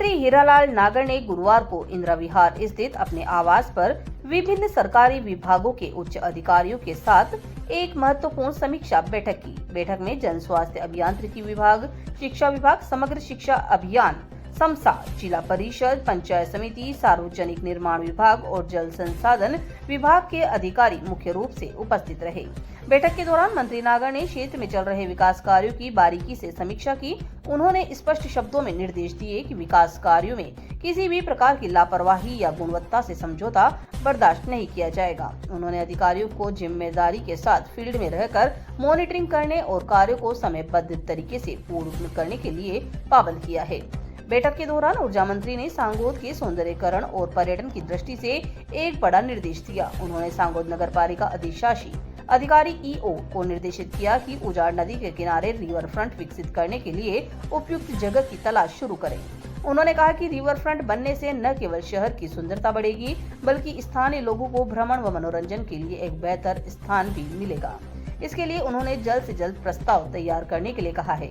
मंत्री हीरालाल नागर ने गुरुवार को इंदिरा विहार स्थित अपने आवास पर विभिन्न सरकारी विभागों के उच्च अधिकारियों के साथ एक महत्वपूर्ण समीक्षा बैठक की। बैठक में जन स्वास्थ्य अभियांत्रिकी विभाग, शिक्षा विभाग, समग्र शिक्षा अभियान, समसा, जिला परिषद, पंचायत समिति, सार्वजनिक निर्माण विभाग और जल संसाधन विभाग के अधिकारी मुख्य रूप से उपस्थित रहे। बैठक के दौरान मंत्री नागर ने क्षेत्र में चल रहे विकास कार्यों की बारीकी से समीक्षा की। उन्होंने स्पष्ट शब्दों में निर्देश दिए कि विकास कार्यों में किसी भी प्रकार की लापरवाही या गुणवत्ता से समझौता बर्दाश्त नहीं किया जाएगा। उन्होंने अधिकारियों को जिम्मेदारी के साथ फील्ड में रहकर मॉनिटरिंग करने और कार्यों को समयबद्ध तरीके से पूर्ण करने के लिए पाबंद किया है। बैठक के दौरान ऊर्जा मंत्री ने सांगोद के सौंदर्यीकरण और पर्यटन की दृष्टि से एक बड़ा निर्देश दिया। उन्होंने सांगोद नगर पालिका अधिशासी अधिकारी ईओ को निर्देशित किया कि उजाड़ नदी के किनारे रिवर फ्रंट विकसित करने के लिए उपयुक्त जगह की तलाश शुरू करें। उन्होंने कहा कि रिवर फ्रंट बनने से न केवल शहर की सुंदरता बढ़ेगी, बल्कि स्थानीय लोगों को भ्रमण व मनोरंजन के लिए एक बेहतर स्थान भी मिलेगा। इसके लिए उन्होंने जल्द से जल्द प्रस्ताव तैयार करने के लिए कहा है।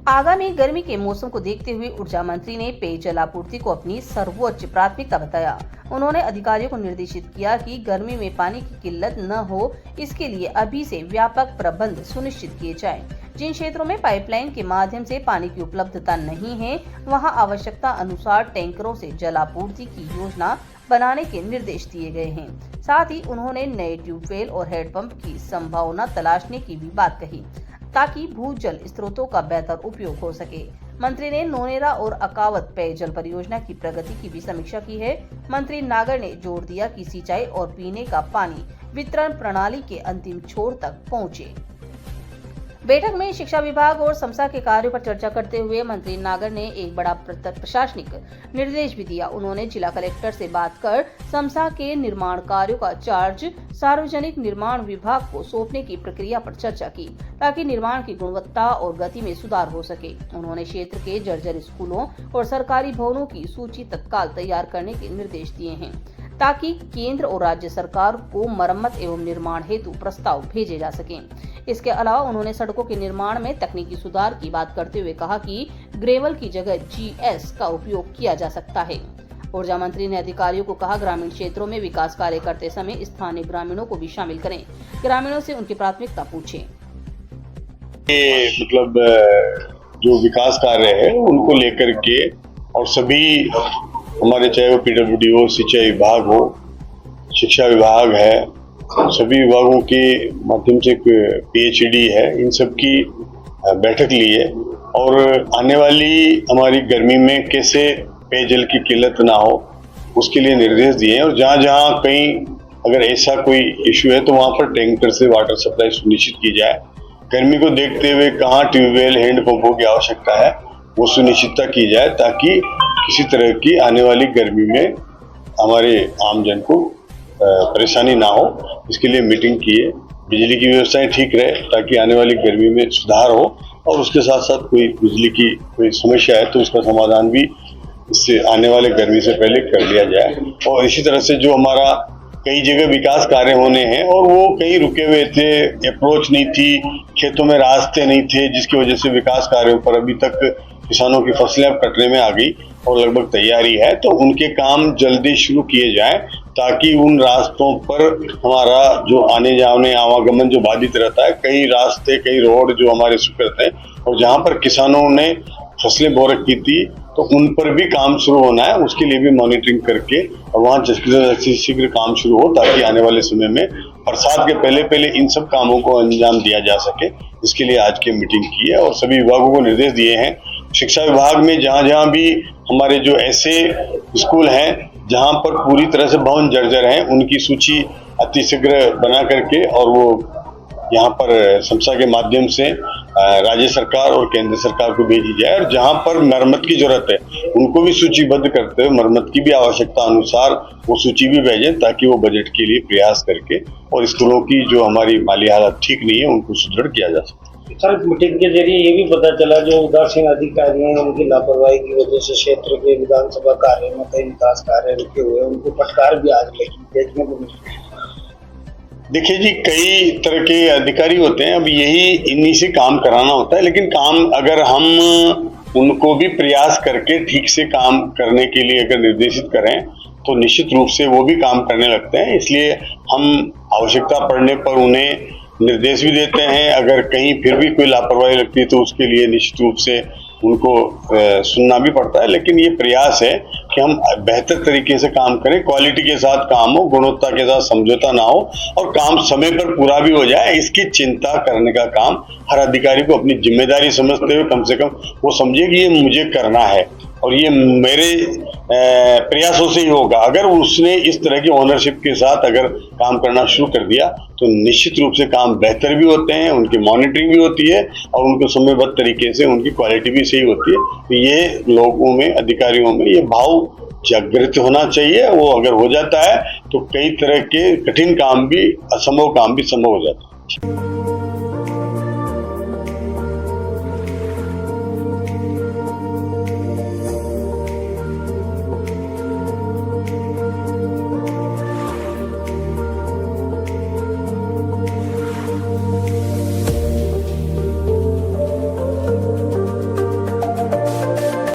आगामी गर्मी के मौसम को देखते हुए ऊर्जा मंत्री ने पेयजल आपूर्ति को अपनी सर्वोच्च प्राथमिकता बताया। उन्होंने अधिकारियों को निर्देशित किया कि गर्मी में पानी की किल्लत न हो, इसके लिए अभी से व्यापक प्रबंध सुनिश्चित किए जाएं। जिन क्षेत्रों में पाइपलाइन के माध्यम से पानी की उपलब्धता नहीं है, वहां आवश्यकता अनुसार टैंकरों से जल आपूर्ति की योजना बनाने के निर्देश दिए गए हैं। साथ ही उन्होंने नए ट्यूबवेल और हेडपंप की संभावना तलाशने की भी बात कही, ताकि भूजल स्रोतों का बेहतर उपयोग हो सके। मंत्री ने नोनेरा और अकावत पेयजल परियोजना की प्रगति की भी समीक्षा की है। मंत्री नागर ने जोर दिया कि सिंचाई और पीने का पानी वितरण प्रणाली के अंतिम छोर तक पहुंचे। बैठक में शिक्षा विभाग और समसा के कार्यों पर चर्चा करते हुए मंत्री नागर ने एक बड़ा प्रशासनिक निर्देश भी दिया। उन्होंने जिला कलेक्टर से बात कर समसा के निर्माण कार्यों का चार्ज सार्वजनिक निर्माण विभाग को सौंपने की प्रक्रिया पर चर्चा की, ताकि निर्माण की गुणवत्ता और गति में सुधार हो सके। उन्होंने क्षेत्र के जर्जर स्कूलों और सरकारी भवनों की सूची तत्काल तैयार करने के निर्देश दिए हैं, ताकि केंद्र और राज्य सरकार को मरम्मत एवं निर्माण हेतु प्रस्ताव भेजे जा सकें। इसके अलावा उन्होंने सड़कों के निर्माण में तकनीकी सुधार की बात करते हुए कहा कि ग्रेवल की जगह जीएस का उपयोग किया जा सकता है। ऊर्जा मंत्री ने अधिकारियों को कहा, ग्रामीण क्षेत्रों में विकास कार्य करते समय स्थानीय ग्रामीणों को भी शामिल करें। ग्रामीणों से उनकी प्राथमिकता पूछें। मतलब जो विकास कार्य है उनको लेकर के और सभी हमारे, चाहे वो पीडब्ल्यूडी हो, सिंचाई विभाग हो, शिक्षा विभाग है, सभी विभागों के माध्यम से पीएचईडी है, इन सब की बैठक ली है और आने वाली हमारी गर्मी में कैसे पेयजल की किल्लत ना हो उसके लिए निर्देश दिए हैं। और जहाँ जहाँ कहीं अगर ऐसा कोई इश्यू है तो वहाँ पर टैंकर से वाटर सप्लाई सुनिश्चित की जाए। गर्मी को देखते हुए कहाँ ट्यूबवेल, हैंडपंपों की आवश्यकता है वो सुनिश्चितता की जाए, ताकि किसी तरह की आने वाली गर्मी में हमारे आमजन को परेशानी ना हो। इसके लिए मीटिंग की है। बिजली की व्यवस्थाएं ठीक रहे ताकि आने वाली गर्मी में सुधार हो, और उसके साथ साथ कोई बिजली की कोई समस्या है तो उसका समाधान भी इससे आने वाले गर्मी से पहले कर लिया जाए। और इसी तरह से जो हमारा कई जगह विकास कार्य होने हैं और वो कहीं रुके हुए थे, अप्रोच नहीं थी, खेतों में रास्ते नहीं थे, जिसकी वजह से विकास कार्यों पर अभी तक किसानों की फसलें अब कटने में आ गई और लगभग तैयारी है, तो उनके काम जल्दी शुरू किए जाएं, ताकि उन रास्तों पर हमारा जो आने जाने आवागमन जो बाधित रहता है, कई रास्ते, कई रोड जो हमारे स्वीकृत हैं और जहां पर किसानों ने फसलें बो रखी थी तो उन पर भी काम शुरू होना है। उसके लिए भी मॉनिटरिंग करके और वहाँ शीघ्र काम शुरू हो, ताकि आने वाले समय में बरसात के पहले इन सब कामों को अंजाम दिया जा सके। इसके लिए आज की मीटिंग की है और सभी विभागों को निर्देश दिए हैं। शिक्षा विभाग में जहाँ जहाँ भी हमारे जो ऐसे स्कूल हैं जहाँ पर पूरी तरह से भवन जर्जर हैं, उनकी सूची अतिशीघ्र बना करके और वो यहाँ पर समसा के माध्यम से राज्य सरकार और केंद्र सरकार को भेजी जाए। और जहाँ पर मरम्मत की जरूरत है उनको भी सूचीबद्ध करते हुए मरम्मत की भी आवश्यकता अनुसार वो सूची भी भेजें, ताकि वो बजट के लिए प्रयास करके और स्कूलों की जो हमारी माली हालत ठीक नहीं है उनको सुदृढ़ किया जा सके। सर, मीटिंग के जरिए ये भी पता चला जो उदासीन अधिकारी हैं उनकी लापरवाही की वजह से क्षेत्र के विधानसभा कार्य में कई विकास कार्य रुके हुए, उनको फटकार भी आज देखने को मिली। देखिए जी, कई तरह के अधिकारी होते हैं, अब यही इन्हीं से काम कराना होता है, लेकिन काम अगर हम उनको भी प्रयास करके ठीक से काम करने के लिए अगर निर्देशित करें तो निश्चित रूप से वो भी काम करने लगते हैं। इसलिए हम आवश्यकता पड़ने पर उन्हें निर्देश भी देते हैं। अगर कहीं फिर भी कोई लापरवाही लगती है तो उसके लिए निश्चित रूप से उनको सुनना भी पड़ता है। लेकिन ये प्रयास है कि हम बेहतर तरीके से काम करें, क्वालिटी के साथ काम हो, गुणवत्ता के साथ समझौता ना हो और काम समय पर पूरा भी हो जाए, इसकी चिंता करने का काम हर अधिकारी को अपनी जिम्मेदारी समझते हुए कम से कम वो समझे कि ये मुझे करना है और ये मेरे प्रयासों से ही होगा। अगर उसने इस तरह की ओनरशिप के साथ अगर काम करना शुरू कर दिया तो निश्चित रूप से काम बेहतर भी होते हैं, उनकी मॉनिटरिंग भी होती है और उनको समयबद्ध तरीके से उनकी क्वालिटी भी सही होती है। तो ये लोगों में, अधिकारियों में ये भाव जागृत होना चाहिए। वो अगर हो जाता है तो कई तरह के कठिन काम भी, असंभव काम भी संभव हो जाता है।